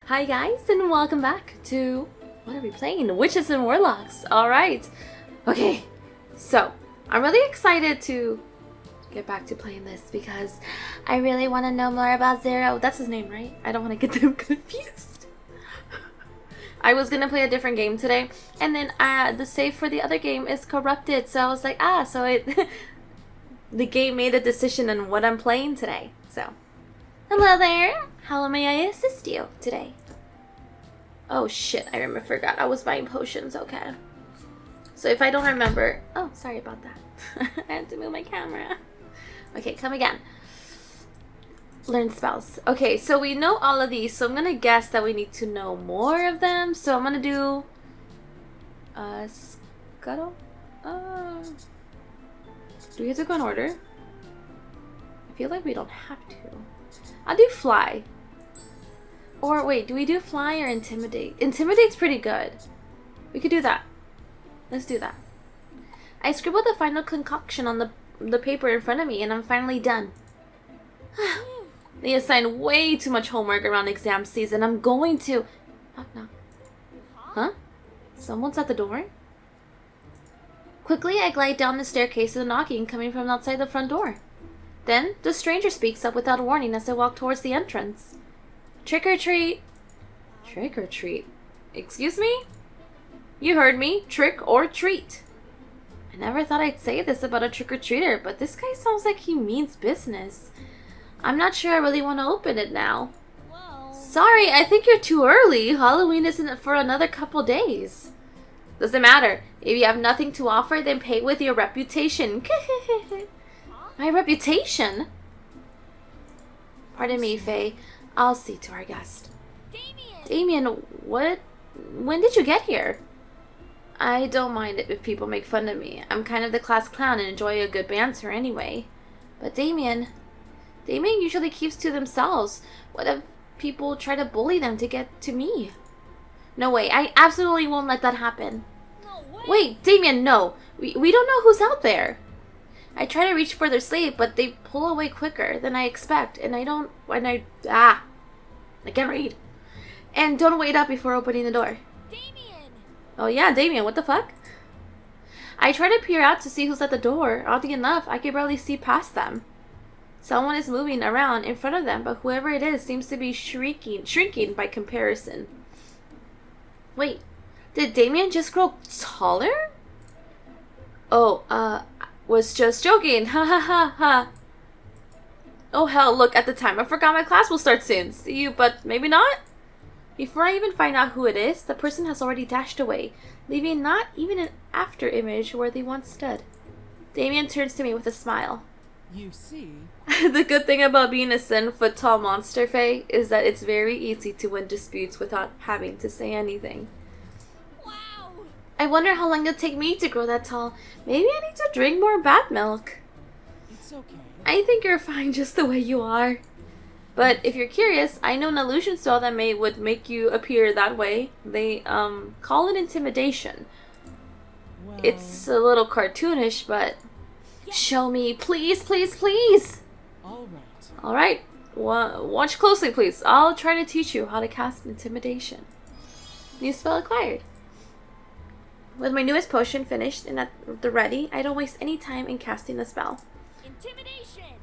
Hi guys, and welcome back to, what are we playing? Witches and Warlocks. Alright. Okay, so I'm really excited to get back to playing this because I really want to know more about Zero. That's his name, right? I don't want to get them confused. I was going to play a different game today, and then the save for the other game is corrupted, so I was like, the game made a decision on what I'm playing today, so. Hello there! How may I assist you today? Oh shit, I forgot I was buying potions, okay. So if I don't remember... Oh, sorry about that. I had to move my camera. Okay, come again. Learn spells. Okay, so we know all of these, so I'm gonna guess that we need to know more of them. So I'm gonna do... Scuttle? Do we have to go in order? I feel like we don't have to. I'll do fly. Or wait, do we do fly or intimidate? Intimidate's pretty good. We could do that. Let's do that. I scribbled the final concoction on the paper in front of me and I'm finally done. They assign way too much homework around exam season. I'm going to... Knock, knock. Huh? Someone's at the door? Quickly, I glide down the staircase to the knocking coming from outside the front door. Then, the stranger speaks up without warning as I walk towards the entrance. Trick or treat. Trick or treat? Excuse me? You heard me. Trick or treat. I never thought I'd say this about a trick-or-treater, but this guy sounds like he means business. I'm not sure I really want to open it now. Whoa. Sorry, I think you're too early. Halloween isn't for another couple days. Doesn't matter. If you have nothing to offer, then pay with your reputation. My reputation? Pardon me, Faye. I'll see to our guest. Damien, what? When did you get here? I don't mind it if people make fun of me. I'm kind of the class clown and enjoy a good banter anyway. But Damien usually keeps to themselves. What if people try to bully them to get to me? No way, I absolutely won't let that happen. No way. Wait, Damien, no. We don't know who's out there. I try to reach for their sleeve, but they pull away quicker than I expect, and I can't read. And don't wait up before opening the door. Damien! Oh yeah, Damien, what the fuck? I try to peer out to see who's at the door. Oddly enough, I can barely see past them. Someone is moving around in front of them, but whoever it is seems to be shrinking by comparison. Wait, did Damien just grow taller? Oh, was just joking. Ha ha ha ha. Oh hell, look, at the time I forgot my class will start soon. See you, but maybe not? Before I even find out who it is, the person has already dashed away, leaving not even an after image where they once stood. Damien turns to me with a smile. You see? The good thing about being a 7-foot tall monster, Faye, is that it's very easy to win disputes without having to say anything. I wonder how long it'll take me to grow that tall. Maybe I need to drink more bat milk. It's okay. I think you're fine just the way you are. But if you're curious, I know an illusion spell that would make you appear that way. They call it intimidation. Well, it's a little cartoonish, but show me, please, please, please. All right. Watch closely, please. I'll try to teach you how to cast intimidation. New spell acquired. With my newest potion finished and at the ready, I don't waste any time in casting the spell. Intimidation!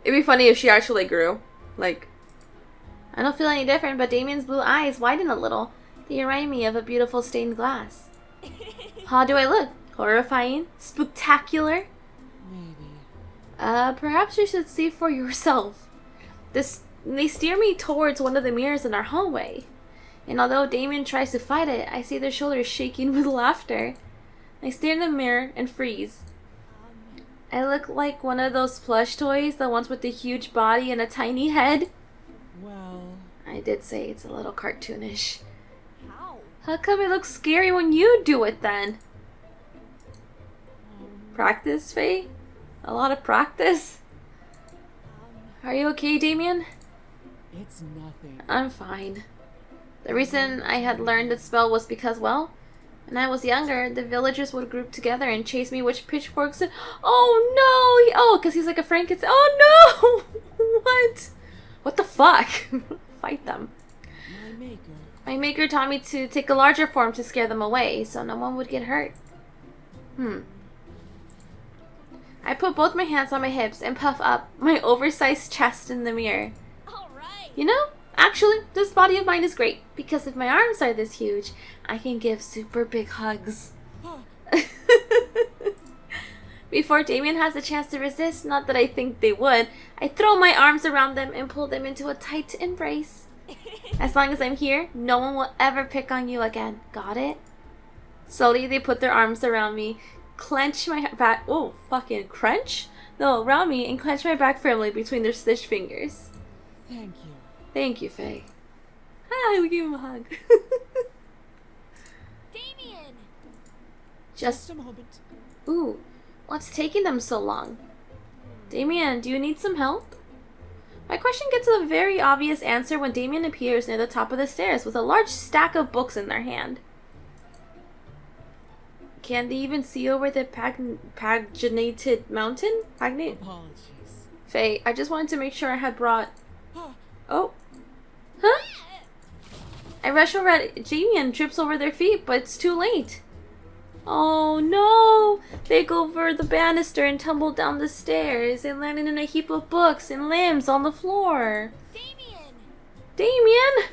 It'd be funny if she actually grew. Like, I don't feel any different, but Damien's blue eyes widen a little. They remind me of a beautiful stained glass. How do I look? Horrifying? Spectacular? Maybe. Perhaps you should see for yourself. They steer me towards one of the mirrors in our hallway. And although Damien tries to fight it, I see their shoulders shaking with laughter. I stare in the mirror and freeze. I look like one of those plush toys, the ones with the huge body and a tiny head. Well, I did say it's a little cartoonish. How come it looks scary when you do it then? Practice, Faye? A lot of practice? Are you okay, Damien? It's nothing. I'm fine. The reason I had learned the spell was because, well, when I was younger, the villagers would group together and chase me with pitchforks and... Oh no! Because he's like a Frankenstein. Oh no! What? What the fuck? Fight them. My maker taught me to take a larger form to scare them away, so no one would get hurt. I put both my hands on my hips and puff up my oversized chest in the mirror. You know, actually, this body of mine is great, because if my arms are this huge, I can give super big hugs. Before Damien has a chance to resist, not that I think they would, I throw my arms around them and pull them into a tight embrace. As long as I'm here, no one will ever pick on you again. Got it? Slowly, they put their arms around me, clench my back. Oh, fucking crunch? No, around me and clench my back firmly between their stitched fingers. Thank you. Thank you, Faye. Hi, we gave him a hug. Damien! Just a moment. Ooh, what's taking them so long? Damien, do you need some help? My question gets a very obvious answer when Damien appears near the top of the stairs with a large stack of books in their hand. Can they even see over the paginated mountain? Apologies. Faye, I just wanted to make sure I had brought... Oh. Huh? I rush over at Damien, trips over their feet, but it's too late. Oh no! They go over the banister and tumble down the stairs and landed in a heap of books and limbs on the floor. Damien! Damien!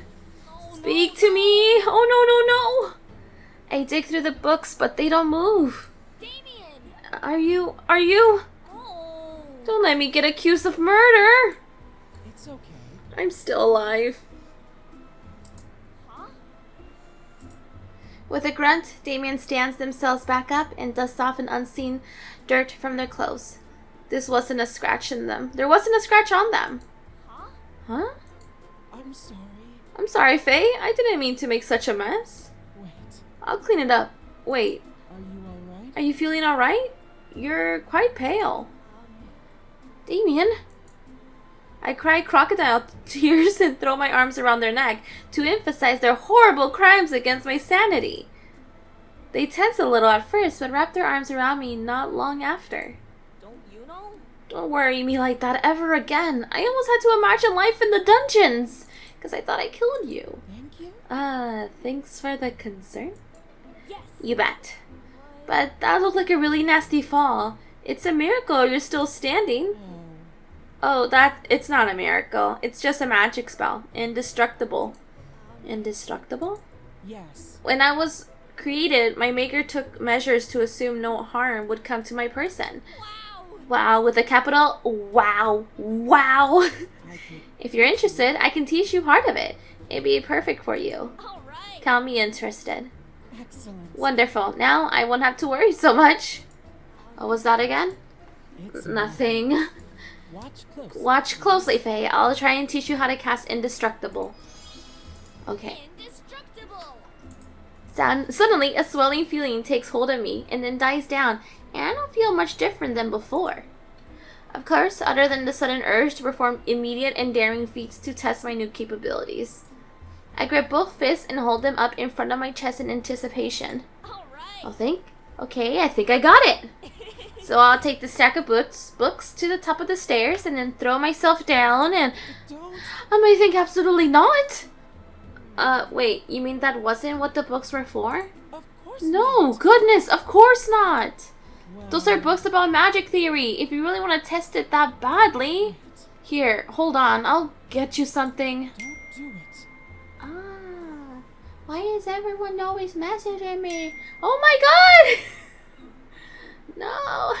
Oh, Speak to me! Oh no, no, no! I dig through the books, but they don't move. Damien! Are you? Oh. Don't let me get accused of murder! It's okay. I'm still alive. Huh? With a grunt, Damien stands themselves back up and dusts off an unseen dirt from their clothes. This wasn't a scratch in them. There wasn't a scratch on them. Huh? Huh? I'm sorry. I'm sorry, Faye. I didn't mean to make such a mess. Wait. I'll clean it up. Wait, Are you alright? are you feeling alright? You're quite pale. Damien? I cry crocodile tears and throw my arms around their neck to emphasize their horrible crimes against my sanity. They tense a little at first, but wrap their arms around me not long after. Don't you know? Don't worry me like that ever again. I almost had to imagine life in the dungeons, because I thought I killed you. Thank you. Thanks for the concern. Yes. You bet. But that looked like a really nasty fall. It's a miracle you're still standing. Oh, it's not a miracle. It's just a magic spell. Indestructible. Indestructible? Yes. When I was created, my maker took measures to assume no harm would come to my person. Wow. Wow, with a capital wow. Wow. I could. If you're interested, I can teach you part of it. It'd be perfect for you. All right. Tell me interested. Excellent. Wonderful. Now I won't have to worry so much. What was that again? It's Nothing. Watch close. Watch closely, Faye. I'll try and teach you how to cast Indestructible. Okay. Indestructible. Suddenly, a swelling feeling takes hold of me and then dies down, and I don't feel much different than before. Of course, other than the sudden urge to perform immediate and daring feats to test my new capabilities. I grip both fists and hold them up in front of my chest in anticipation. All right. Okay, I think I got it. So I'll take the stack of books to the top of the stairs and then throw myself down and... Don't. I may think absolutely not. Wait, you mean that wasn't what the books were for? Of course No, not. goodness, of course not. Well, Those are books about magic theory, if you really want to test it that badly. wait. Here, hold on, I'll get you something. Don't do it. Ah, why is everyone always messaging me? Oh my god! No.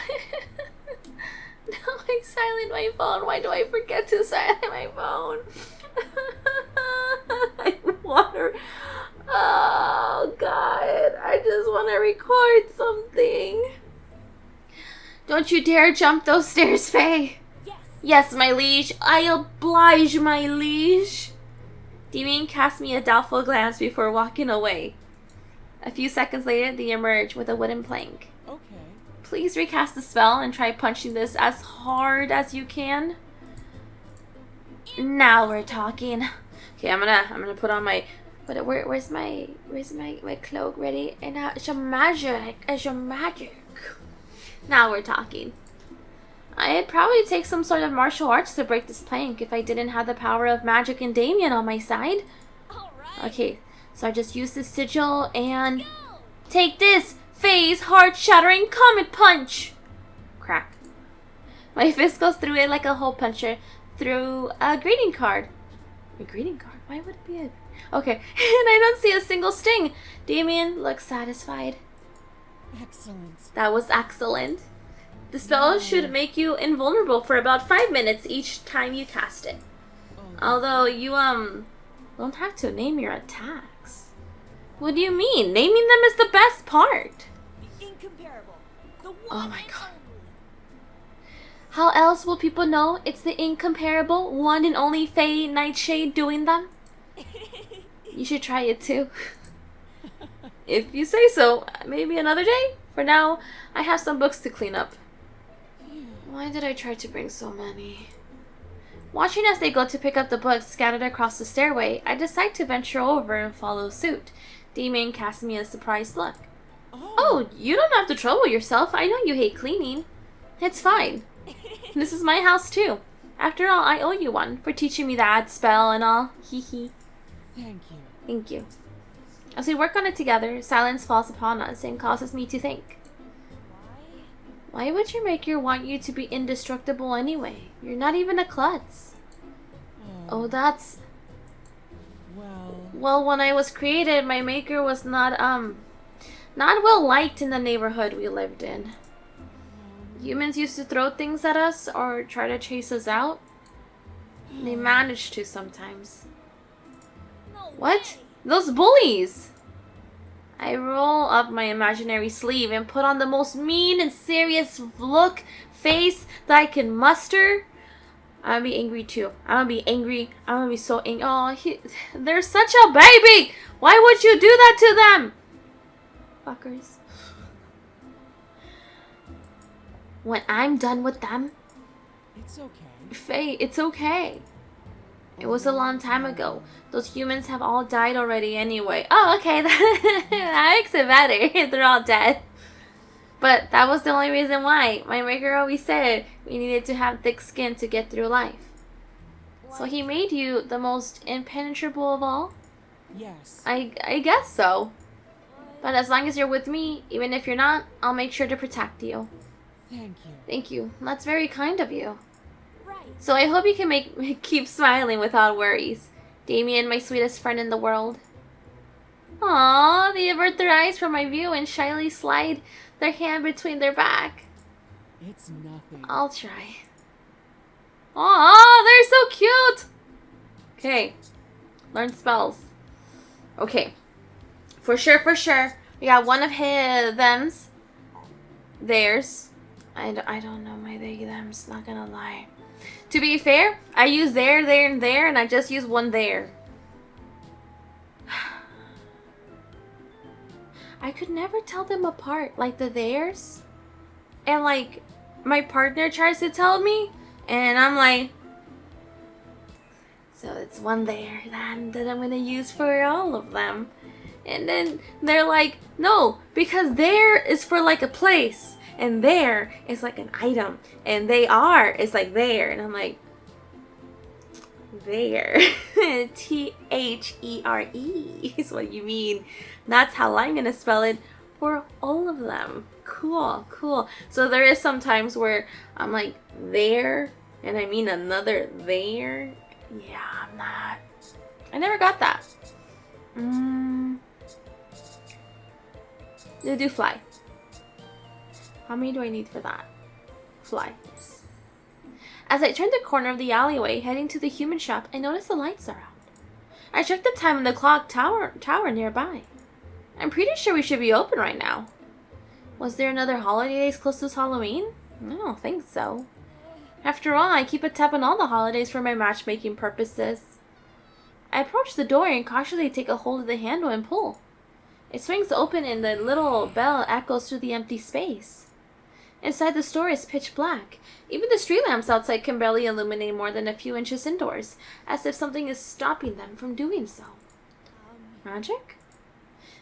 No, I silent my phone. Why do I forget to silent my phone? I water. Oh god, I just want to record something. Don't you dare jump those stairs, Faye. Yes. Yes, my liege. I oblige, my liege. Damien cast me a doubtful glance before walking away. A few seconds later, they emerged with a wooden plank. Okay. Please recast the spell and try punching this as hard as you can. Now we're talking. Okay, I'm gonna put on my... Where's my cloak ready? And now it's your magic. It's your magic. Now we're talking. I'd probably take some sort of martial arts to break this plank if I didn't have the power of magic and Damien on my side. All right. Okay, so I just use this sigil and take this phase heart-shattering comet punch. Crack. My fist goes through it like a hole puncher through a greeting card. A greeting card? Why would it be a... Okay, and I don't see a single sting. Damien looks satisfied. Excellent. That was excellent. The spell should make you invulnerable for about 5 minutes each time you cast it. Although you don't have to name your attacks. What do you mean? Naming them is the best part. The incomparable. The one Oh my and god. only. How else will people know it's the incomparable one and only Faye Nightshade doing them? You should try it too. If you say so, maybe another day. For now, I have some books to clean up. Why did I try to bring so many? Watching as they go to pick up the books scattered across the stairway, I decide to venture over and follow suit. Damien casts me a surprised look. Oh, you don't have to trouble yourself. I know you hate cleaning. It's fine. This is my house too. After all, I owe you one for teaching me that spell and all. Hee hee. Thank you. Thank you. As we work on it together, silence falls upon us and causes me to think. Why would your maker want you to be indestructible anyway? You're not even a klutz. Oh, that's... Well, when I was created, my maker was not well liked in the neighborhood we lived in. Humans used to throw things at us or try to chase us out. They managed to sometimes. No What? way. Those bullies! I roll up my imaginary sleeve and put on the most mean and serious face that I can muster. I'm gonna be angry too. I'm gonna be angry. I'm gonna be so angry. Oh, they're such a baby! Why would you do that to them? Fuckers. When I'm done with them, It's okay. Faye, it's okay. It was a long time ago. Those humans have all died already anyway. Oh, okay. That makes it better. They're all dead. But that was the only reason why. My maker always said we needed to have thick skin to get through life. So he made you the most impenetrable of all? Yes. I guess so. But as long as you're with me, even if you're not, I'll make sure to protect you. Thank you. Thank you. That's very kind of you. Right. So I hope you can keep smiling without worries. Damien, my sweetest friend in the world. Aww, they avert their eyes from my view and shyly slide their hand between their back. It's nothing. I'll try. Aww, they're so cute! Okay. Learn spells. Okay. For sure. We got one of his, thems. Theirs. I don't know my they, thems, not gonna lie. To be fair, I use there, and there, and I just use one there. I could never tell them apart, like the theirs. And like, my partner tries to tell me, and I'm like, so it's one there that I'm gonna use for all of them. And then they're like, no, because there is for like a place. And there is like an item. And they are is like there. And I'm like, there. T-H-E-R-E is what you mean. That's how I'm going to spell it for all of them. Cool. So there is some times where I'm like, there. And I mean another there. Yeah, I'm not. I never got that. They do fly. How many do I need for that? Fly, yes. As I turn the corner of the alleyway, heading to the human shop, I notice the lights are out. I check the time on the clock tower nearby. I'm pretty sure we should be open right now. Was there another holidays close to Halloween? I don't think so. After all, I keep a tab on all the holidays for my matchmaking purposes. I approach the door and cautiously take a hold of the handle and pull. It swings open and the little bell echoes through the empty space. Inside the store is pitch black. Even the street lamps outside can barely illuminate more than a few inches indoors, as if something is stopping them from doing so. Magic?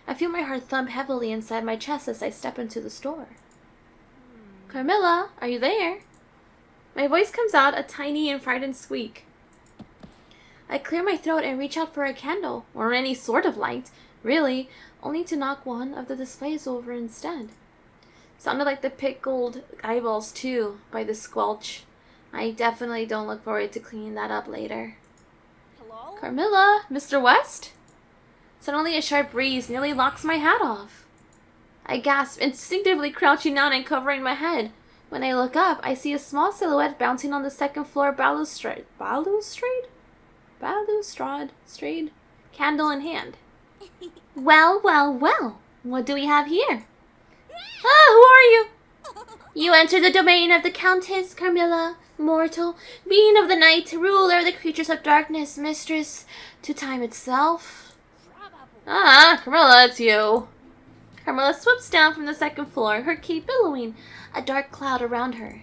I feel my heart thump heavily inside my chest as I step into the store. Carmilla, are you there? My voice comes out a tiny and frightened squeak. I clear my throat and reach out for a candle, or any sort of light, really, only to knock one of the displays over instead. Sounded like the pickled eyeballs too, by the squelch. I definitely don't look forward to cleaning that up later. Hello? Carmilla, Mr. West? Suddenly a sharp breeze nearly knocks my hat off. I gasp, instinctively crouching down and covering my head. When I look up, I see a small silhouette bouncing on the second floor balustrade. Balustrade? Candle in hand. Well, well, well. What do we have here? Ah, who are you? You enter the domain of the Countess Carmilla, mortal, being of the night, ruler of the creatures of darkness, mistress to time itself. Ah, Carmilla, it's you. Carmilla swoops down from the second floor, her cape billowing, a dark cloud around her.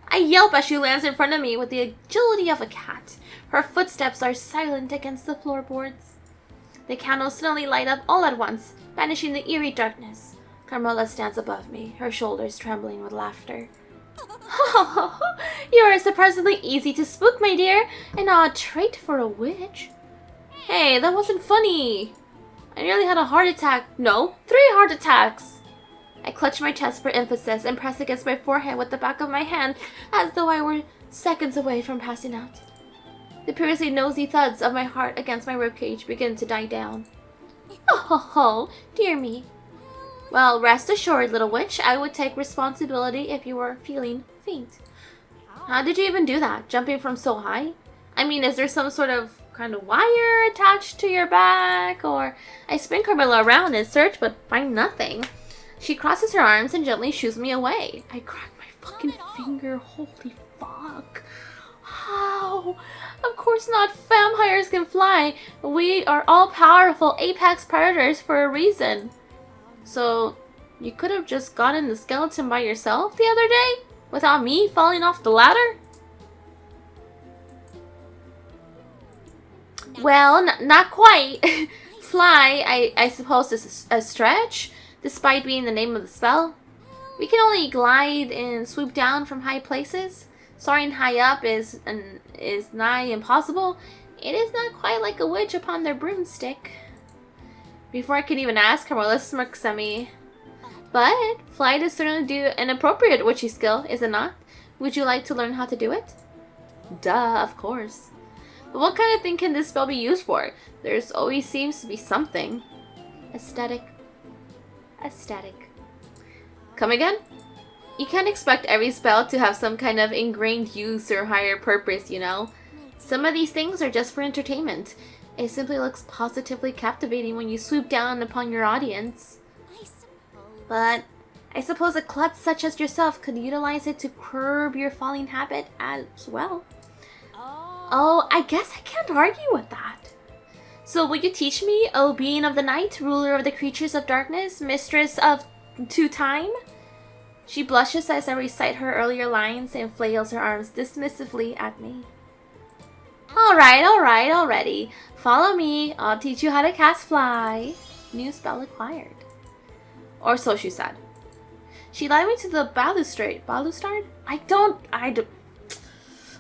I yelp as she lands in front of me with the agility of a cat. Her footsteps are silent against the floorboards. The candles suddenly light up all at once, banishing the eerie darkness. Carmilla stands above me, her shoulders trembling with laughter. You are surprisingly easy to spook, my dear. An odd trait for a witch. Hey, that wasn't funny. I nearly had a heart attack. No, 3 heart attacks. I clutch my chest for emphasis and press against my forehead with the back of my hand as though I were seconds away from passing out. The previously nosy thuds of my heart against my ribcage begin to die down. Oh, dear me. Well, rest assured, little witch, I would take responsibility if you were feeling faint. How did you even do that? Jumping from so high? I mean, is there some sort of kind of wire attached to your back? Or I spin Carmilla around and search but find nothing. She crosses her arms and gently shoos me away. I crack my fucking finger. Holy fuck. How? Of course not. Vampires can fly. We are all powerful apex predators for a reason. So, you could have just gotten the skeleton by yourself the other day? Without me falling off the ladder? Well, not quite. Fly, I suppose, is a stretch, despite being the name of the spell. We can only glide and swoop down from high places. Soaring high up is nigh impossible. It is not quite like a witch upon their broomstick. Before I could even ask, Carmilla smirks at me. But flight is certainly an appropriate witchy skill, is it not? Would you like to learn how to do it? Duh, of course. But what kind of thing can this spell be used for? There's always seems to be something. Aesthetic. Come again? You can't expect every spell to have some kind of ingrained use or higher purpose, you know? Some of these things are just for entertainment. It simply looks positively captivating when you swoop down upon your audience. But I suppose a klutz such as yourself could utilize it to curb your falling habit as well. Oh, I guess I can't argue with that. So will you teach me, O being of the night, ruler of the creatures of darkness, mistress of time? She blushes as I recite her earlier lines and flails her arms dismissively at me. Alright, already. Follow me, I'll teach you how to cast fly. New spell acquired. Or so she said. She led me to the balustrade. Balustrade? I don't.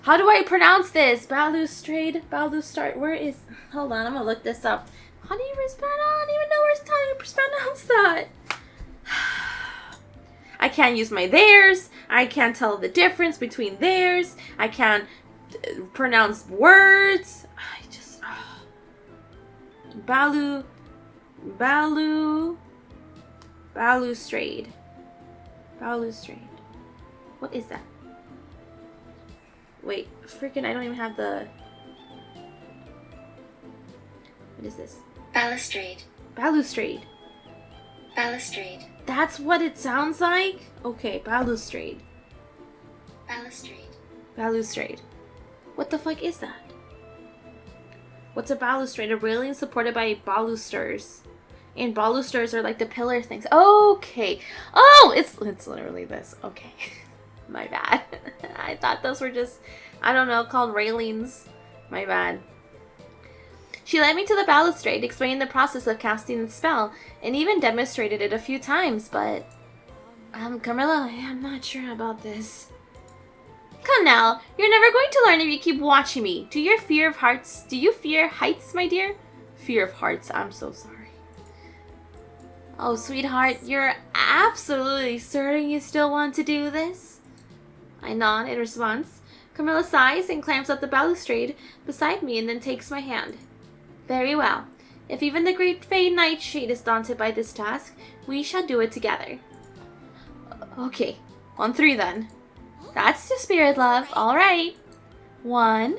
How do I pronounce this? Balustrade? Where is... Hold on, I'm gonna look this up. How do you pronounce... I don't even know how to pronounce that. I can't use my theirs. I can't tell the difference between theirs. I can't pronounce words. I just... Balustrade. What is that? Wait, freaking, I don't even have the... What is this? Balustrade. That's what it sounds like? Okay, balustrade. What the fuck is that? What's a balustrade? A railing supported by balusters. And balusters are like the pillar things. Okay. Oh, it's literally this. Okay. My bad. I thought those were just, I don't know, called railings. My bad. She led me to the balustrade, explained the process of casting the spell, and even demonstrated it a few times, but... Carmilla, I'm not sure about this. Come now, you're never going to learn if you keep watching me. Do you fear heights, my dear? Fear of hearts, I'm so sorry. Oh, sweetheart, you're absolutely certain you still want to do this? I nod in response. Carmilla sighs and climbs up the balustrade beside me and then takes my hand. Very well. If even the great Fae Nightshade is daunted by this task, we shall do it together. Okay, on 3 then. That's the spirit, love. All right. 1,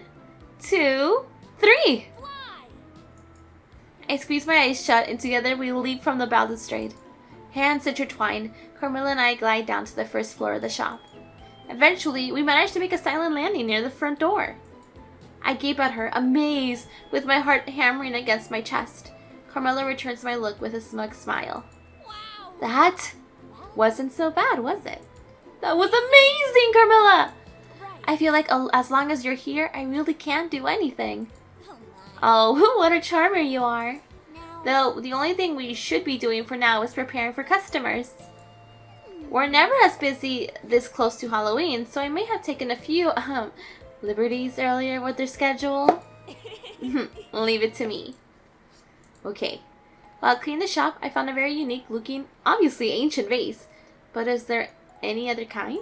2, 3. I squeeze my eyes shut, and together we leap from the balustrade. Hands intertwined, Carmilla and I glide down to the first floor of the shop. Eventually, we manage to make a silent landing near the front door. I gape at her, amazed, with my heart hammering against my chest. Carmilla returns my look with a smug smile. Wow. That wasn't so bad, was it? That was amazing, Carmilla! Right. I feel like as long as you're here, I really can't do anything. Come on. Oh, what a charmer you are. Now. Though, the only thing we should be doing for now is preparing for customers. We're never as busy this close to Halloween, so I may have taken a few, liberties earlier with their schedule. Leave it to me. Okay. While cleaning the shop, I found a very unique looking, obviously ancient vase. But is there any other kind?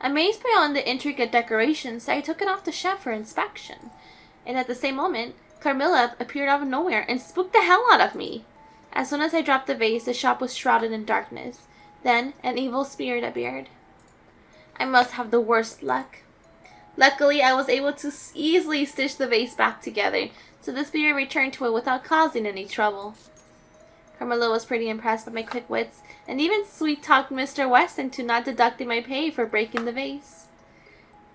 Amazed by all the intricate decorations, I took it off the shelf for inspection. And at the same moment, Carmilla appeared out of nowhere and spooked the hell out of me. As soon as I dropped the vase, the shop was shrouded in darkness. Then, an evil spirit appeared. I must have the worst luck. Luckily, I was able to easily stitch the vase back together, so the spirit returned to it without causing any trouble. Carmilla was pretty impressed by my quick wits, and even sweet-talked Mr. West into not deducting my pay for breaking the vase.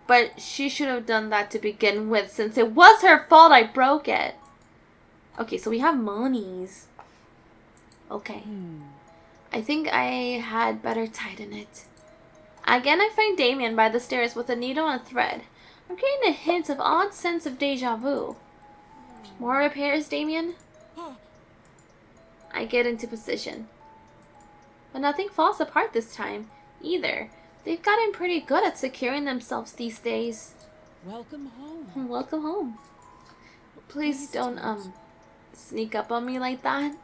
But she should have done that to begin with, since it was her fault I broke it. Okay, so we have monies. Okay. I think I had better tighten it. Again, I find Damien by the stairs with a needle and thread. I'm getting a hint of odd sense of deja vu. More repairs, Damien? I get into position. But nothing falls apart this time, either. They've gotten pretty good at securing themselves these days. Welcome home. Welcome home. Please don't, sneak up on me like that.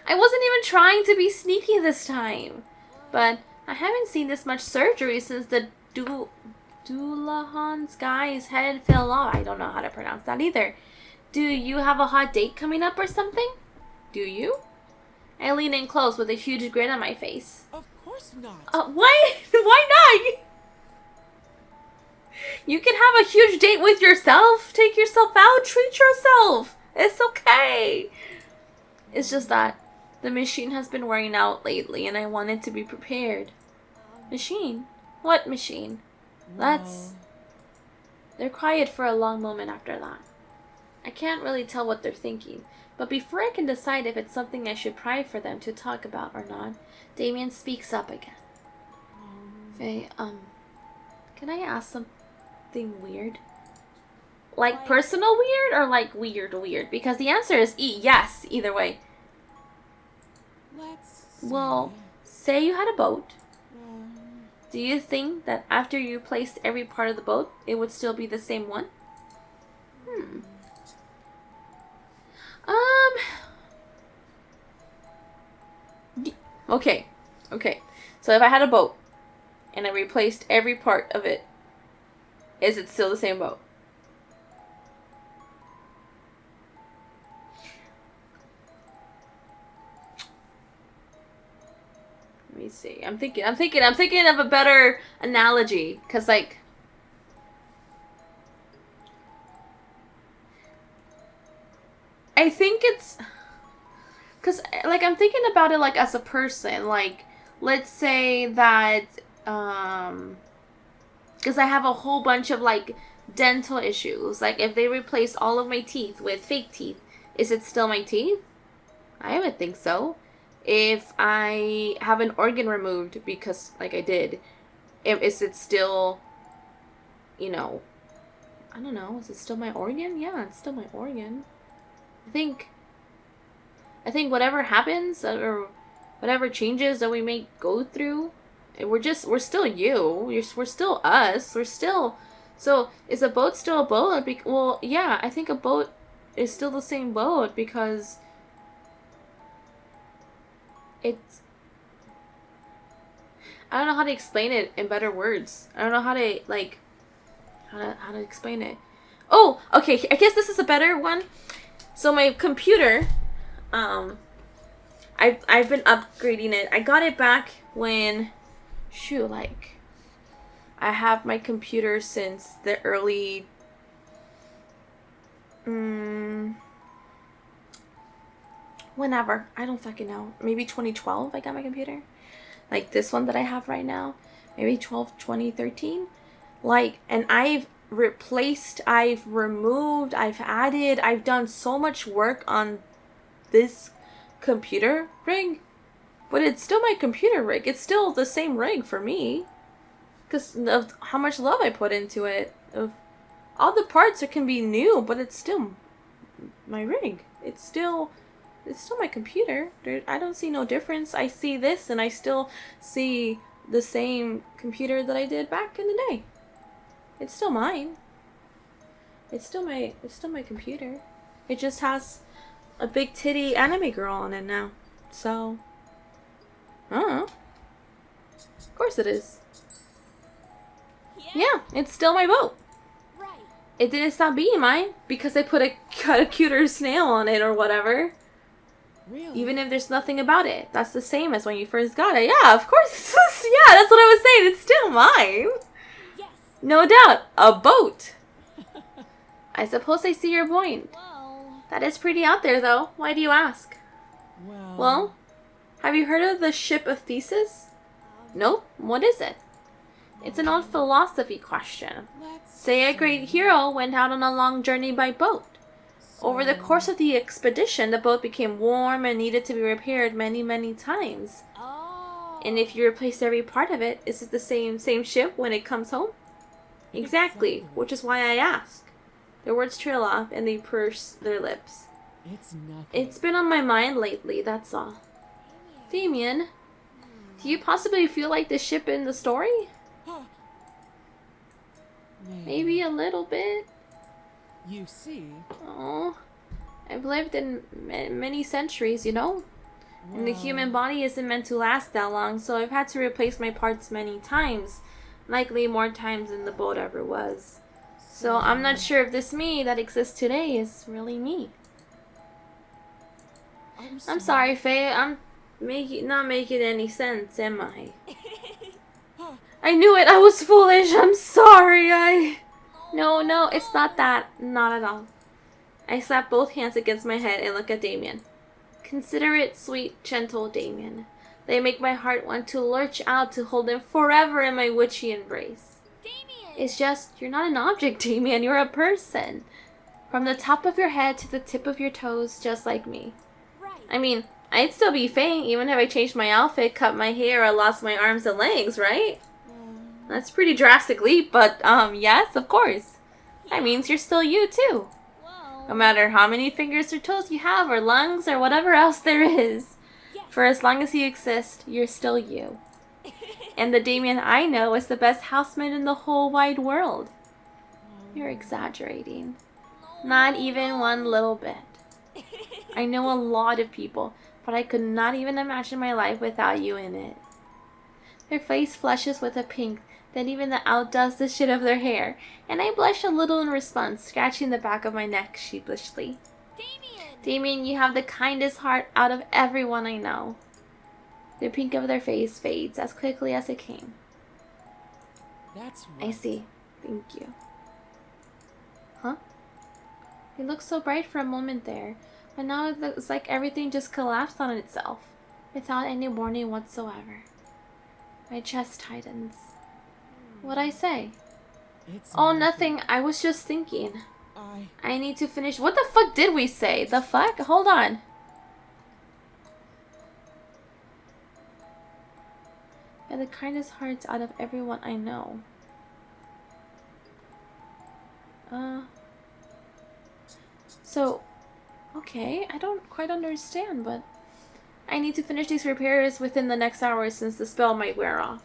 I wasn't even trying to be sneaky this time. But I haven't seen this much surgery since the Dullahan's guy's head fell off. I don't know how to pronounce that either. Do you have a hot date coming up or something? Do you? I lean in close with a huge grin on my face. Of course not. Why? Why not? You can have a huge date with yourself. Take yourself out. Treat yourself. It's okay. It's just that the machine has been wearing out lately and I wanted to be prepared. Machine? What machine? That's... They're quiet for a long moment after that. I can't really tell what they're thinking, but before I can decide if it's something I should pry for them to talk about or not, Damien speaks up again. Faye, can I ask something weird? Like personal weird or like weird? Because the answer is yes, either way. Let's see. Well, say you had a boat. Do you think that after you placed every part of the boat, it would still be the same one? Okay. So if I had a boat and I replaced every part of it, is it still the same boat? Let me see. I'm thinking of a better analogy, cause like I think it's cause like I'm thinking about it like as a person. Like let's say that cause I have a whole bunch of like dental issues. Like if they replace all of my teeth with fake teeth, is it still my teeth? I would think so. If I have an organ removed because, like I did, is it still, you know, I don't know, is it still my organ? Yeah, it's still my organ. I think whatever happens or whatever changes that we may go through We're still you. We're still us. We're still. So is a boat still a boat? Well, yeah, I think a boat is still the same boat because it's. I don't know how to explain it in better words. I don't know how to like. How to explain it. Oh, okay. I guess this is a better one. So my computer, I've been upgrading it. I got it back when, shoot, like, I have my computer since the early, whenever. I don't fucking know. Maybe 2012 I got my computer. Like this one that I have right now. Maybe 2013. Like, and I've replaced, I've removed, I've added, I've done so much work on this computer rig, but it's still my computer rig. It's still the same rig for me because of how much love I put into it. Of all the parts, it can be new, but it's still my rig. It's still my computer. I don't see no difference. I see this and I still see the same computer that I did back in the day. It's still mine. It's still my computer. It just has a big titty anime girl on it now. So, I don't know. Of course it is. Yeah, it's still my boat. Right. It didn't stop being mine because I cut a cuter snail on it or whatever. Really? Even if there's nothing about it. That's the same as when you first got it. Yeah, of course. Yeah, that's what I was saying. It's still mine. Yes. No doubt. A boat. I suppose I see your point. Well. That is pretty out there, though. Why do you ask? Well, have you heard of the ship of Theseus? Nope. What is it? It's an old philosophy question. Say a great hero went out on a long journey by boat. Over the course of the expedition, the boat became warm and needed to be repaired many, many times. Oh. And if you replace every part of it, is it the same ship when it comes home? Exactly, which is why I ask. Their words trail off and they purse their lips. It's nothing. It's been on my mind lately, that's all. Damien, do you possibly feel like the ship in the story? Maybe a little bit. You see? Oh, I've lived in many centuries, you know? And the human body isn't meant to last that long, so I've had to replace my parts many times. Likely more times than the boat ever was. So I'm not sure if this me that exists today is really me. I'm sorry, Faye. I'm not making any sense, am I? I knew it. I was foolish. I'm sorry. No, it's not that. Not at all. I slap both hands against my head and look at Damien. Considerate, sweet, gentle Damien. They make my heart want to lurch out to hold him forever in my witchy embrace. Damien. It's just, you're not an object, Damien. You're a person. From the top of your head to the tip of your toes, just like me. Right. I mean, I'd still be Faye even if I changed my outfit, cut my hair, or lost my arms and legs, right? That's pretty drastic leap, but yes, of course. That means you're still you too. Well. No matter how many fingers or toes you have, or lungs, or whatever else there is. Yes. For as long as you exist, you're still you. And the Damien I know is the best housemate in the whole wide world. You're exaggerating. Not even one little bit. I know a lot of people, but I could not even imagine my life without you in it. Their face flushes with a pink that even outdoes the shit of their hair, and I blush a little in response, scratching the back of my neck sheepishly. Damien, you have the kindest heart out of everyone I know. The pink of their face fades as quickly as it came. That's I see. Thank you. Huh? It looked so bright for a moment there, but now it looks like everything just collapsed on itself, without any warning whatsoever. My chest tightens. What'd I say? Oh, nothing. I was just thinking. I need to finish. What the fuck did we say? The fuck? Hold on. And the kindest hearts out of everyone I know. So, okay, I don't quite understand, but I need to finish these repairs within the next hour since the spell might wear off.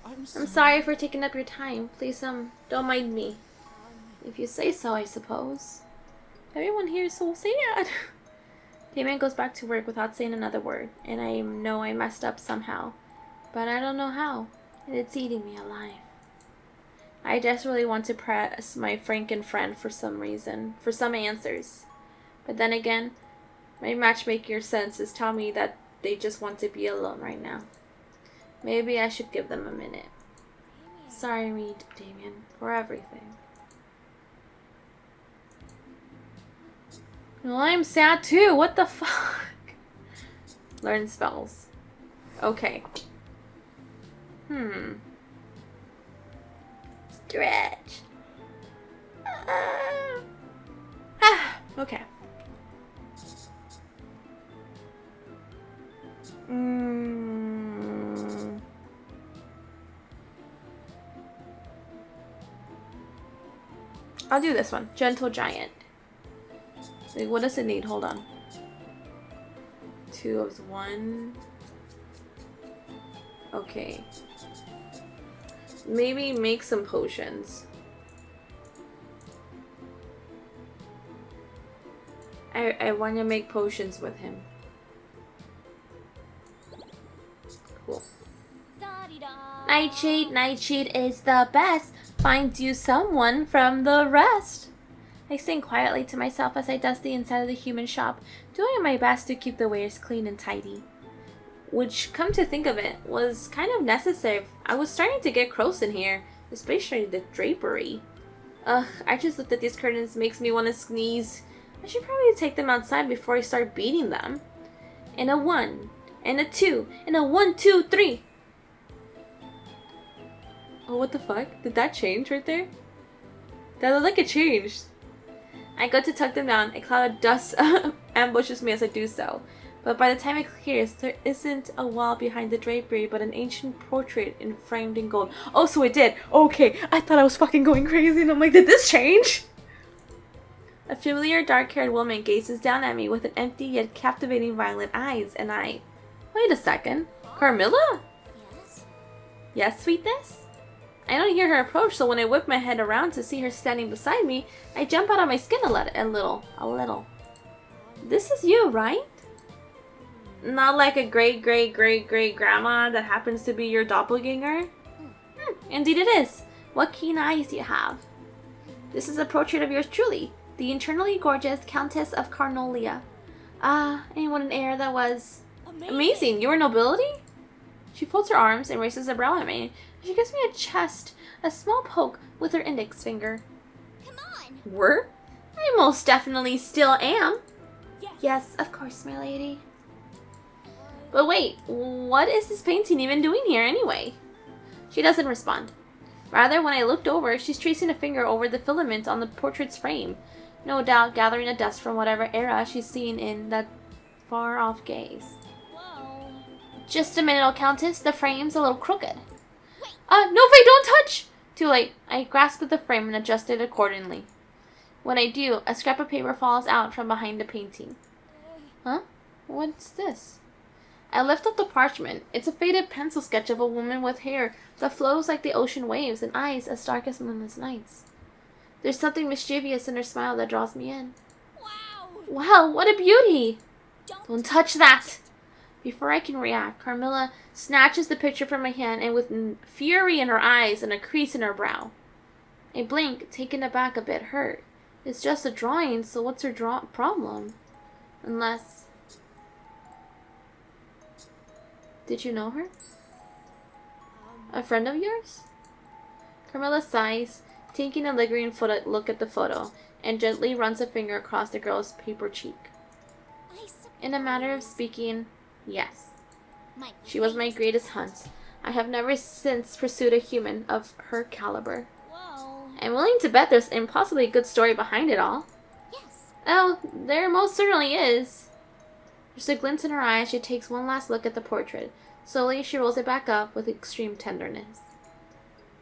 I'm I'm sorry for taking up your time. Please, don't mind me. If you say so, I suppose. Everyone here is so sad. Damien goes back to work without saying another word, and I know I messed up somehow. But I don't know how, and it's eating me alive. I desperately want to press my Franken friend for some reason, for some answers. But then again, my matchmaker senses tell me that they just want to be alone right now. Maybe I should give them a minute. Sorry, Damien, for everything. Well, I'm sad too. What the fuck? Learn spells. Okay. Stretch. Okay. I'll do this one. Gentle Giant. Wait, what does it need? Hold on. 2 of 1. Okay. Maybe make some potions. I want to make potions with him. Cool. Nightshade is the best. Find you someone from the rest. I sing quietly to myself as I dust the inside of the human shop, doing my best to keep the wares clean and tidy. Which, come to think of it, was kind of necessary. I was starting to get gross in here, especially the drapery. Ugh, I just looked at these curtains, makes me want to sneeze. I should probably take them outside before I start beating them. And a 1, and a 2, and a 1, 2, 3. Oh, what the fuck? Did that change right there? That looked like it changed. I go to tuck them down. A cloud of dust ambushes me as I do so. But by the time it clears, there isn't a wall behind the drapery, but an ancient portrait framed in gold. Oh, so it did. Okay, I thought I was fucking going crazy, and I'm like, did this change? A familiar dark-haired woman gazes down at me with an empty yet captivating violet eyes, and I... Wait a second. Carmilla? Yes? Yes, sweetness? I don't hear her approach, so when I whip my head around to see her standing beside me, I jump out of my skin a little. This is you, right? Not like a great-great-great-great-grandma that happens to be your doppelganger? Indeed it is. What keen eyes do you have? This is a portrait of yours truly, the eternally gorgeous Countess of Carnolia. Ah, and what an air that was. Amazing! You were nobility? She folds her arms and raises a brow at me. She gives me a small poke with her index finger. Come on! Were? I most definitely still am. Yes. Yes, of course, my lady. But wait, what is this painting even doing here anyway? She doesn't respond. Rather, when I looked over, she's tracing a finger over the filament on the portrait's frame. No doubt gathering the dust from whatever era she's seen in that far-off gaze. Whoa. Just a minute, old Countess. The frame's a little crooked. No, wait, don't touch! Too late. I grasp at the frame and adjust it accordingly. When I do, a scrap of paper falls out from behind the painting. Huh? What's this? I lift up the parchment. It's a faded pencil sketch of a woman with hair that flows like the ocean waves and eyes as dark as moonless nights. There's something mischievous in her smile that draws me in. Wow! Wow, what a beauty! Don't Don't touch that! Before I can react, Carmilla snatches the picture from my hand and with fury in her eyes and a crease in her brow. I blink, taken aback, a bit hurt. It's just a drawing, so what's her problem? Unless... Did you know her? A friend of yours? Carmilla sighs, taking a lingering look at the photo, and gently runs a finger across the girl's paper cheek. In a manner of speaking, yes. She was my greatest hunt. I have never since pursued a human of her caliber. Whoa. I'm willing to bet there's impossibly a good story behind it all. Yes. Oh, there most certainly is. There's a glint in her eye as she takes one last look at the portrait. Slowly, she rolls it back up with extreme tenderness.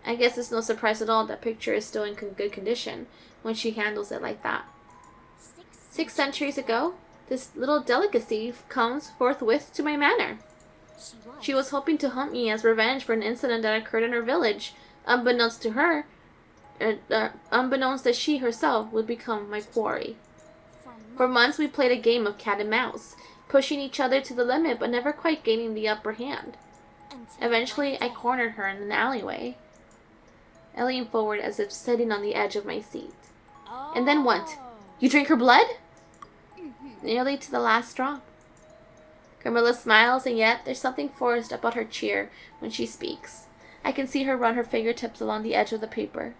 I guess it's no surprise at all that picture is still in good condition when she handles it like that. 6 centuries ago, this little delicacy comes forthwith to my manor. She was hoping to hunt me as revenge for an incident that occurred in her village. Unbeknownst to her, unbeknownst that she herself would become my quarry. For months we played a game of cat and mouse, pushing each other to the limit but never quite gaining the upper hand. Eventually, I cornered her in an alleyway. I leaned forward as if sitting on the edge of my seat. And then what? You drink her blood? Nearly to the last drop. Carmilla smiles, and yet there's something forced about her cheer when she speaks. I can see her run her fingertips along the edge of the paper.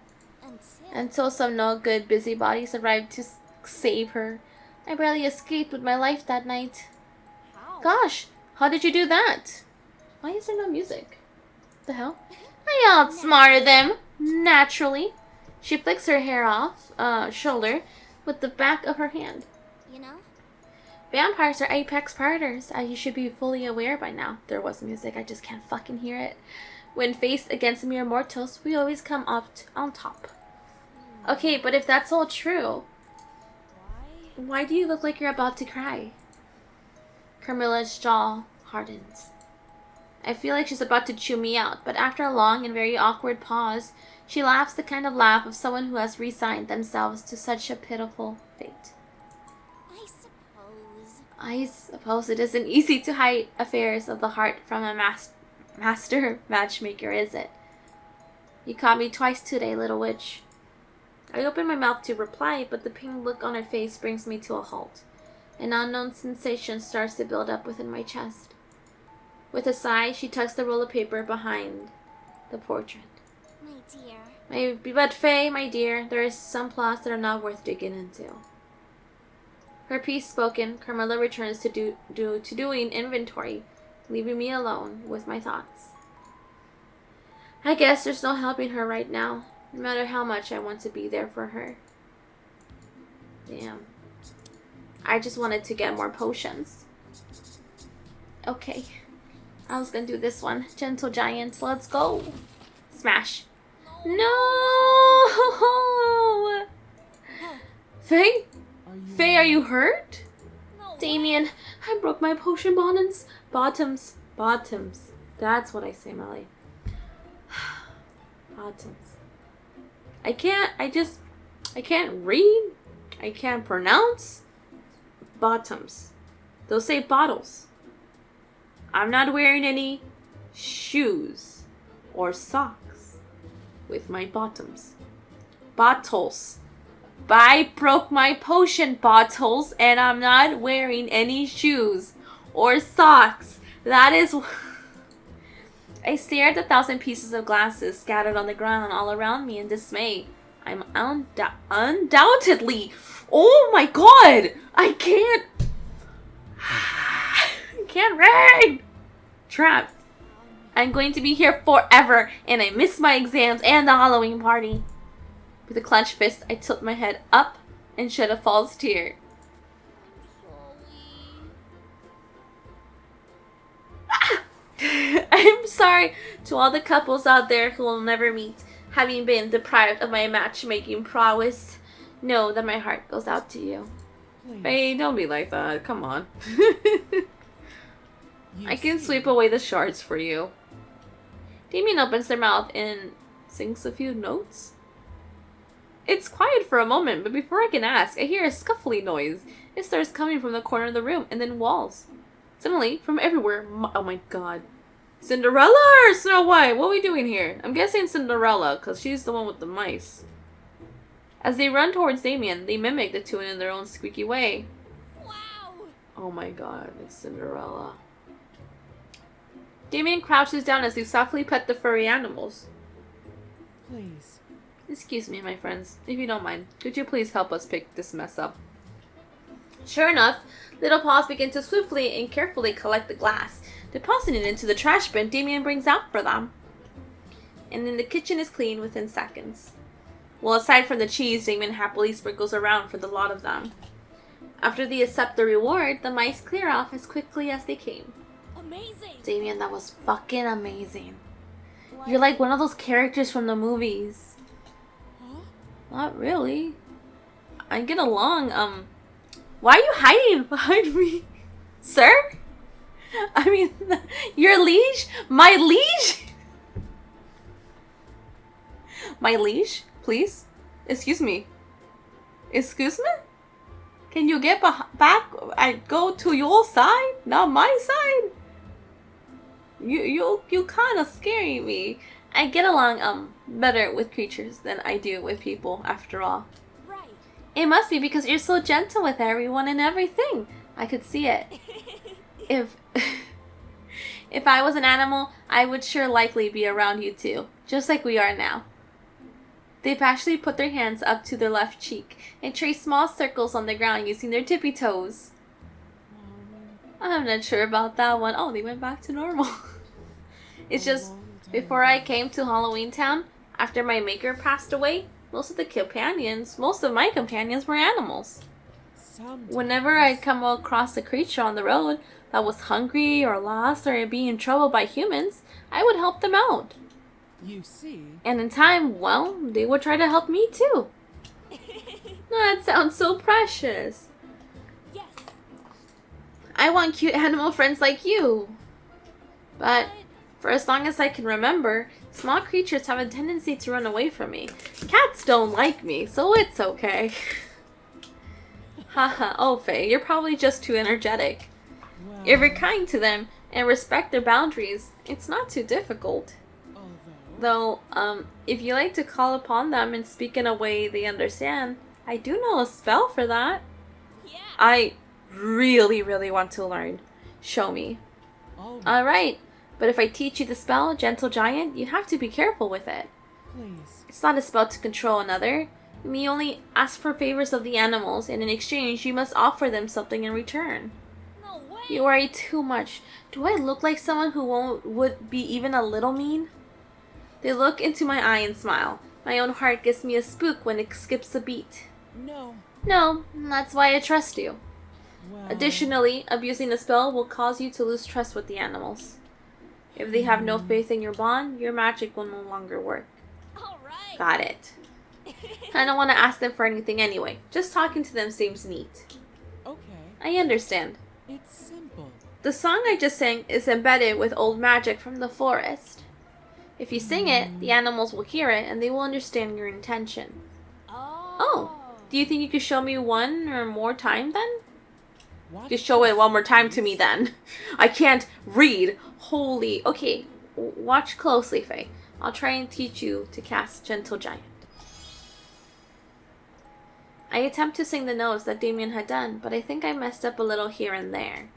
Until some no-good busybodies arrived to save her. I barely escaped with my life that night. Gosh, how did you do that? Why is there no music? The hell? I outsmarted them, naturally. She flicks her hair off, shoulder, with the back of her hand. You know? Vampires are apex predators, as you should be fully aware by now. There was music, I just can't fucking hear it. When faced against mere mortals, we always come up on top. Okay, but if that's all true, why do you look like you're about to cry? Carmilla's jaw hardens. I feel like she's about to chew me out, but after a long and very awkward pause, she laughs the kind of laugh of someone who has resigned themselves to such a pitiful fate. I suppose it isn't easy to hide affairs of the heart from a master matchmaker, is it? You caught me twice today, little witch. I open my mouth to reply, but the pained look on her face brings me to a halt. An unknown sensation starts to build up within my chest. With a sigh, she tucks the roll of paper behind the portrait. My dear. But Faye, my dear, there are some plots that are not worth digging into. Her piece spoken, Carmilla returns to doing inventory, leaving me alone with my thoughts. I guess there's no helping her right now, no matter how much I want to be there for her. Damn. I just wanted to get more potions. Okay. I was gonna do this one. Gentle Giant, let's go. Smash. No! Faye? Faye, are you hurt? No. Damien, I broke my potion bottoms. Bottoms. That's what I say, Melly. Bottoms. I can't read. I can't pronounce. Bottoms. They'll say bottles. I'm not wearing any shoes or socks with my bottoms. Bottles. I broke my potion bottles and I'm not wearing any shoes or socks. That is... I stare at the 1,000 pieces of glasses scattered on the ground all around me in dismay. I'm undoubtedly... Oh my god! I can't read! Trapped. I'm going to be here forever and I miss my exams and the Halloween party. With a clenched fist, I tilt my head up and shed a false tear. I'm sorry to all the couples out there who will never meet, having been deprived of my matchmaking prowess. Know that my heart goes out to you. Hey, don't be like that. Come on. I can sweep away the shards for you. Damien opens their mouth and sings a few notes. It's quiet for a moment, but before I can ask, I hear a scuffly noise. It starts coming from the corner of the room and then walls. Suddenly, from everywhere, oh my god. Cinderella or Snow White? What are we doing here? I'm guessing Cinderella, because she's the one with the mice. As they run towards Damien, they mimic the tune in their own squeaky way. Wow. Oh my god, it's Cinderella. Damien crouches down as they softly pet the furry animals. Please. Excuse me, my friends, if you don't mind, could you please help us pick this mess up? Sure enough, little paws begin to swiftly and carefully collect the glass, depositing it into the trash bin Damien brings out for them. And then the kitchen is clean within seconds. Well, aside from the cheese, Damien happily sprinkles around for the lot of them. After they accept the reward, the mice clear off as quickly as they came. Amazing. Damien, that was fucking amazing. You're like one of those characters from the movies. Huh? Not really. I get along, why are you hiding behind me? Sir? I mean, your liege? My liege? My liege? Please? Excuse me. Excuse me? Can you get back? I go to your side, not my side. You kind of scary me. I get along better with creatures than I do with people, after all. Right. It must be because you're so gentle with everyone and everything. I could see it. If if I was an animal, I would sure likely be around you too, just like we are now. They've actually put their hands up to their left cheek and traced small circles on the ground using their tippy toes. I'm not sure about that one. Oh, they went back to normal. It's just, before I came to Halloween Town, after my maker passed away, most of my companions were animals. Whenever I'd come across a creature on the road that was hungry or lost or being in trouble by humans, I would help them out. You see? And in time, well, they would try to help me too. That sounds so precious. Yes. I want cute animal friends like you. But for as long as I can remember, small creatures have a tendency to run away from me. Cats don't like me, so it's okay. Haha, oh Faye, you're probably just too energetic. Well, If you're kind to them and respect their boundaries, it's not too difficult. Though, if you like to call upon them and speak in a way they understand, I do know a spell for that. Yeah. I really want to learn. Show me. Alright, but if I teach you the spell, Gentle Giant, you have to be careful with it. please. It's not a spell to control another. You may only ask for favors of the animals, and in exchange, you must offer them something in return. No way. You worry too much. Do I look like someone who would be even a little mean? They look into my eye and smile. My own heart gives me a spook when it skips a beat. No. No, that's why I trust you. Well, Additionally, abusing the spell will cause you to lose trust with the animals. If they have no faith in your bond, your magic will no longer work. All right. Got it. I don't want to ask them for anything anyway. Just talking to them seems neat. okay. I understand. It's simple. The song I just sang is embedded with old magic from the forest. If you sing it, the animals will hear it and they will understand your intention. Oh, do you think you could show me one or more time then? What? Just show it one more time to me then. I can't read. Holy. Okay, watch closely, Faye. I'll try and teach you to cast Gentle Giant. I attempt to sing the notes that Damien had done, but I think I messed up a little here and there.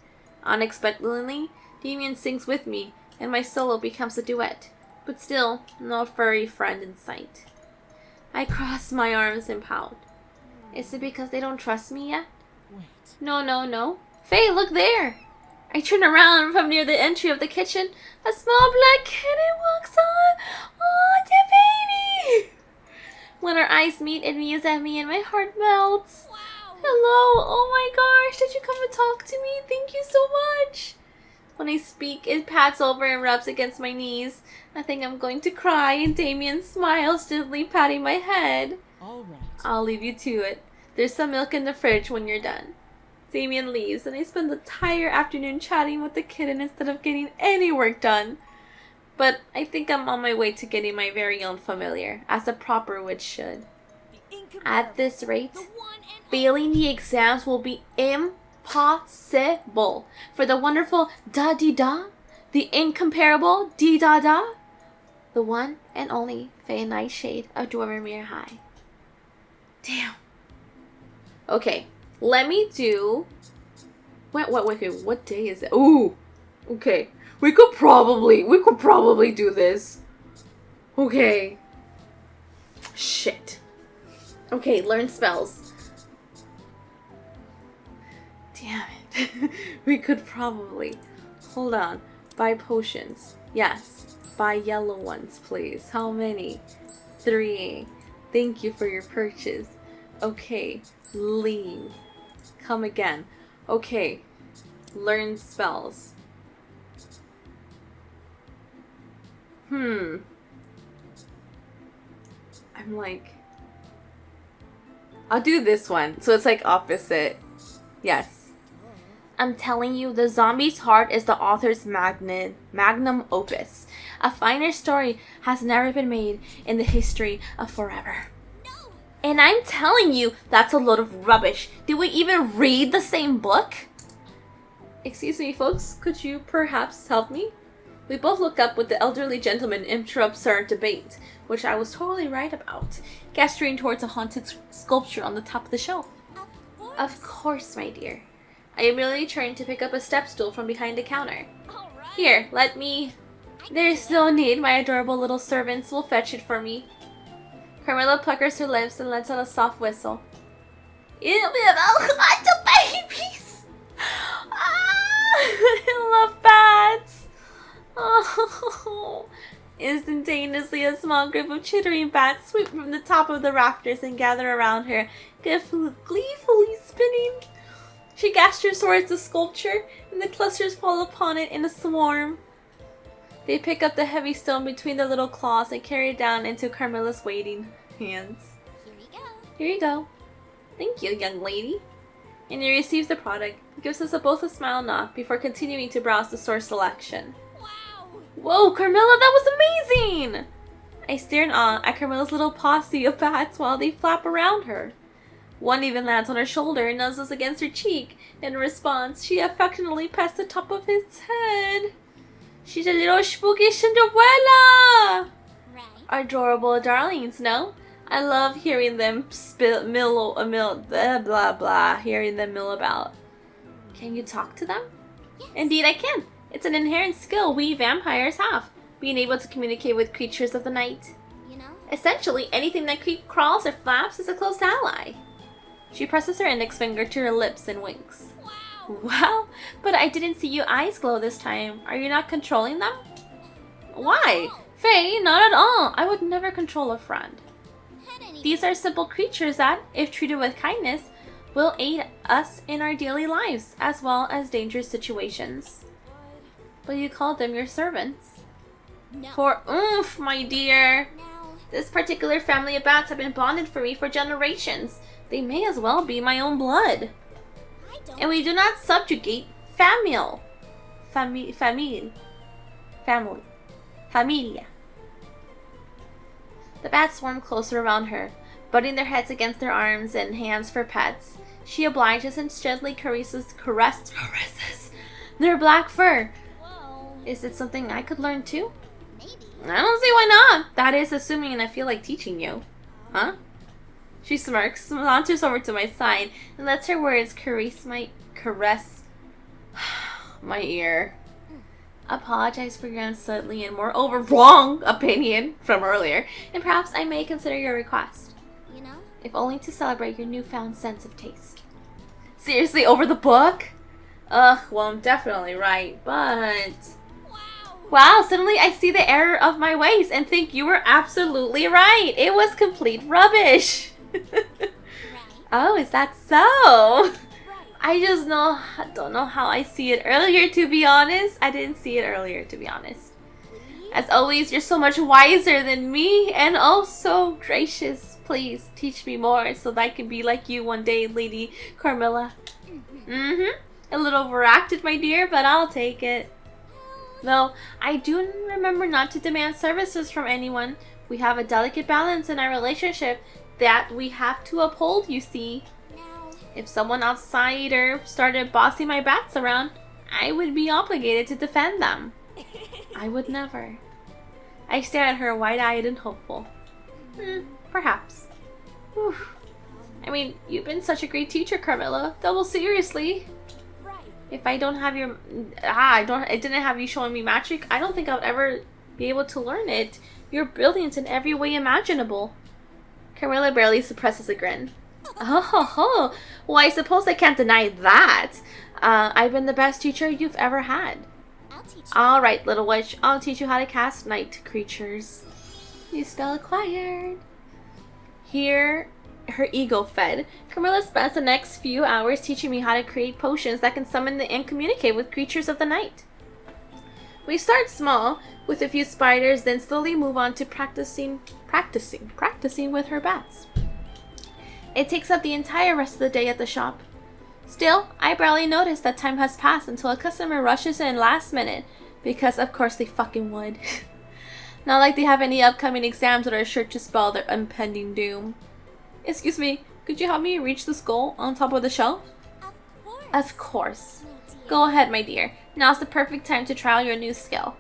Unexpectedly, Damien sings with me, and my solo becomes a duet. But still, no furry friend in sight. I cross my arms and pout. Is it because they don't trust me yet? Wait. No. Faye, look there! I turn around from near the entry of the kitchen. A small black kitten walks on. Oh, the baby! When our eyes meet, it mews at me and my heart melts. Wow. Hello, oh my gosh, did you come and talk to me? Thank you so much. When I speak, it pats over and rubs against my knees. I think I'm going to cry, and Damien smiles, gently patting my head. All right. I'll leave you to it. There's some milk in the fridge when you're done. Damien leaves, and I spend the entire afternoon chatting with the kitten instead of getting any work done. But I think I'm on my way to getting my very own familiar, as a proper witch should. At this rate, The one and failing the exams will be impossible. For the wonderful da-dee-da, the incomparable dee-da-da, the one and only Faye Nightshade of Dwemermere High. Damn. Okay, let me do... Wait, what day is it? Ooh, okay. We could probably do this. Okay. Shit. Okay, learn spells. Damn it. We could probably. Hold on. Buy potions. Yes. Buy yellow ones, please. How many? 3. Thank you for your purchase. Okay. Leave. Come again. Okay. Learn spells. I'm like... I'll do this one. So it's like opposite. Yes. I'm telling you, The Zombie's Heart is the author's magnum opus. A finer story has never been made in the history of forever. No. And I'm telling you, that's a load of rubbish. Did we even read the same book? Excuse me, folks, could you perhaps help me? We both look up when the elderly gentleman interrupts our debate, which I was totally right about, gesturing towards a haunted sculpture on the top of the shelf. Of course, my dear. I immediately turned to pick up a step stool from behind the counter. All right. Here, let me... There's no need, my adorable little servants will fetch it for me. Carmilla puckers her lips and lets out a soft whistle. It'll be about the babies! Ah, I love bats! Oh. Instantaneously, a small group of chittering bats sweep from the top of the rafters and gather around her, gleefully spinning. She gestures towards the sculpture, and the clusters fall upon it in a swarm. They pick up the heavy stone between their little claws and carry it down into Carmilla's waiting hands. Here you go. Here you go. Thank you, young lady. And he receives the product, gives us both a smile nod before continuing to browse the store selection. Wow. Whoa, Carmilla, that was amazing! I stare in awe at Carmilla's little posse of bats while they flap around her. One even lands on her shoulder and nuzzles against her cheek. In response, she affectionately pats the top of his head. She's a little spooky Cinderella! Right. Adorable darlings, no? I love hearing them blah blah, hearing them mill about. Can you talk to them? Yes. Indeed I can. It's an inherent skill we vampires have, being able to communicate with creatures of the night. You know? Essentially, anything that crawls or flaps is a close ally. She presses her index finger to her lips and winks. Wow. Wow, but I didn't see your eyes glow this time. Are you not controlling them? Why? Faye, not at all. I would never control a friend. These are simple creatures that, if treated with kindness, will aid us in our daily lives, as well as dangerous situations. But you called them your servants. No. For oomph, my dear. Now. This particular family of bats have been bonded for me for generations. They may as well be my own blood. I don't. And we do not subjugate familia. The bats swarm closer around her, butting their heads against their arms and hands for pets. She obliges and gently caresses their black fur. Whoa. Is it something I could learn too? Maybe. I don't see why not. That is assuming I feel like teaching you. Huh? She smirks, saunters over to my side, and lets her words caress my ear. Apologize for your unsightly and moreover wrong opinion from earlier, and perhaps I may consider your request. You know? If only to celebrate your newfound sense of taste. Seriously, over the book? Ugh, well, I'm definitely right, but... Wow, suddenly I see the error of my ways and think you were absolutely right. It was complete rubbish. Right. Oh, is that so? Right. I just don't know how I see it earlier, to be honest. I didn't see it earlier, to be honest. As always, you're so much wiser than me and oh so gracious. Please teach me more so that I can be like you one day, Lady Carmilla. A little overacted, my dear, but I'll take it. Though, I do remember not to demand services from anyone. We have a delicate balance in our relationship that we have to uphold, you see. Now. If someone outsider started bossing my bats around, I would be obligated to defend them. I would never. I stare at her wide-eyed and hopeful. Perhaps. Whew. I mean, you've been such a great teacher, Carmilla. Double seriously. Right. If I don't have your... I didn't have you showing me magic, I don't think I would ever be able to learn it. You're brilliant in every way imaginable. Carmilla barely suppresses a grin. Oh, well, I suppose I can't deny that. I've been the best teacher you've ever had. I'll teach you. Alright, little witch, I'll teach you how to cast night creatures. New spell acquired. Here, her ego fed. Carmilla spends the next few hours teaching me how to create potions that can summon and communicate with creatures of the night. We start small, with a few spiders, then slowly move on to practicing with her bats. It takes up the entire rest of the day at the shop. Still, I barely noticed that time has passed until a customer rushes in last minute, because of course they fucking would. Not like they have any upcoming exams that are sure to spell their impending doom. Excuse me, could you help me reach the skull on top of the shelf? Of course. Of course. My dear. Go ahead, my dear. Now's the perfect time to trial your new skill.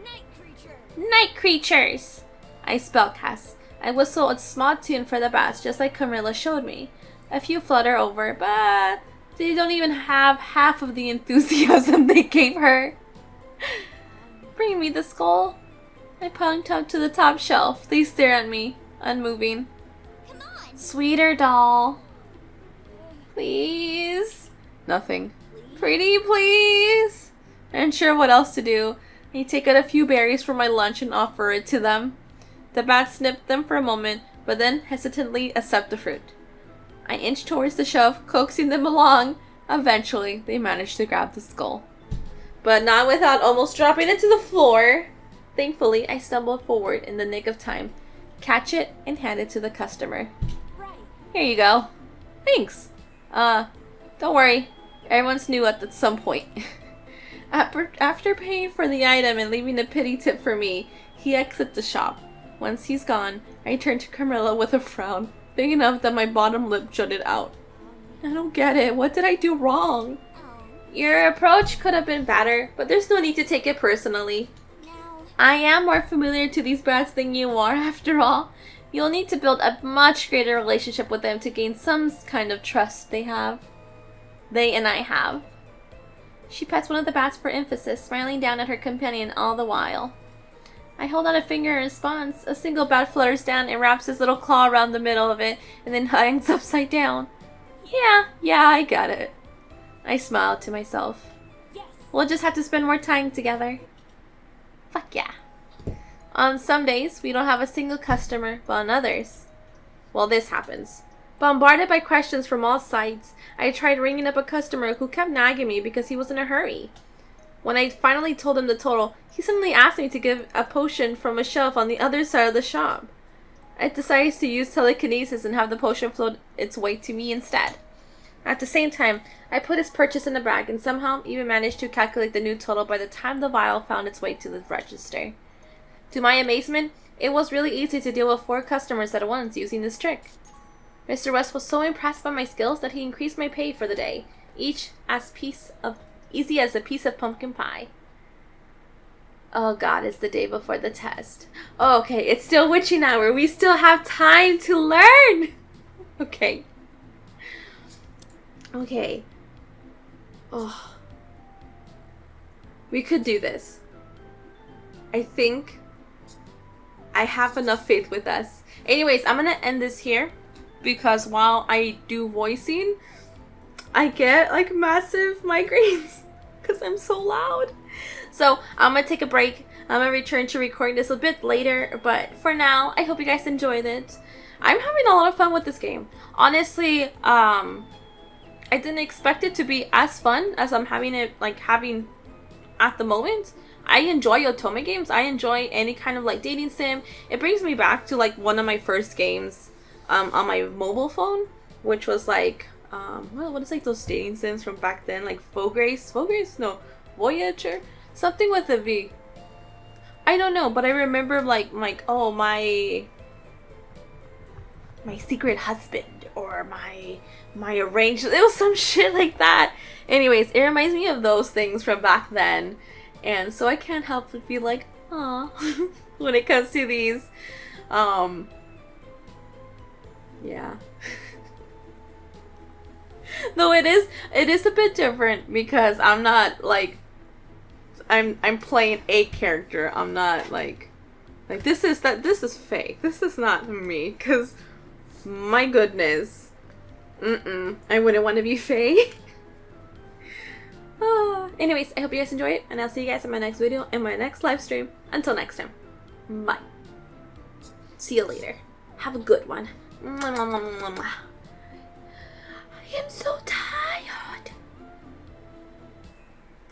Night creature. Night creatures! I spellcast. I whistle a small tune for the bats, just like Camilla showed me. A few flutter over, but they don't even have half of the enthusiasm they gave her. Bring me the skull. I point up to the top shelf. They stare at me, unmoving. Come on. Sweeter doll. Please. Nothing. Pretty, please. Unsure what else to do, I take out a few berries for my lunch and offer it to them. The bats snip them for a moment, but then hesitantly accept the fruit. I inch towards the shelf, coaxing them along. Eventually, they manage to grab the skull. But not without almost dropping it to the floor. Thankfully, I stumble forward in the nick of time, catch it, and hand it to the customer. Right. Here you go. Thanks. Don't worry. Everyone's new at some point. After paying for the item and leaving a pity tip for me, he exits the shop. Once he's gone, I turn to Camilla with a frown, big enough that my bottom lip jutted out. I don't get it. What did I do wrong? Oh. Your approach could have been better, but there's no need to take it personally. Now. I am more familiar to these bats than you are, after all. You'll need to build a much greater relationship with them to gain some kind of trust they and I have. She pets one of the bats for emphasis, smiling down at her companion all the while. I hold out a finger in response. A single bat flutters down and wraps his little claw around the middle of it, and then hangs upside down. Yeah, I got it. I smile to myself. Yes. We'll just have to spend more time together. Fuck yeah. On some days, we don't have a single customer, but on others, well, this happens. Bombarded by questions from all sides, I tried ringing up a customer who kept nagging me because he was in a hurry. When I finally told him the total, he suddenly asked me to give a potion from a shelf on the other side of the shop. I decided to use telekinesis and have the potion float its way to me instead. At the same time, I put his purchase in a bag and somehow even managed to calculate the new total by the time the vial found its way to the register. To my amazement, it was really easy to deal with 4 customers at once using this trick. Mr. West was so impressed by my skills that he increased my pay for the day, each as easy as a piece of pumpkin pie. Oh god, it's the day before the test. Oh, okay, it's still witching hour. We still have time to learn. Okay. Oh. We could do this. I think I have enough faith with us. Anyways, I'm gonna end this here because while I do voicing, I get like massive migraines because I'm so loud. So I'm gonna take a break. I'm gonna return to recording this a bit later, but for now, I hope you guys enjoyed it. I'm having a lot of fun with this game. Honestly, I didn't expect it to be as fun as I'm having at the moment. I enjoy otome games. I enjoy any kind of like dating sim. It brings me back to like one of my first games on my mobile phone, which was like what is like those dating sims from back then, like Voyager, something with a V. I don't know, but I remember like oh my secret husband or my arranged, it was some shit like that. Anyways, it reminds me of those things from back then, and so I can't help but be like, aw, when it comes to these. Yeah. Though it is a bit different because I'm not like I'm playing a character. I'm not like this is fake. This is not me, because my goodness. I wouldn't want to be fake. Anyways, I hope you guys enjoy it, and I'll see you guys in my next video, in my next live stream. Until next time. Bye. See you later. Have a good one. I am so tired.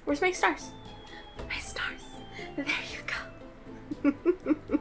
Where's my stars? My stars. There you go.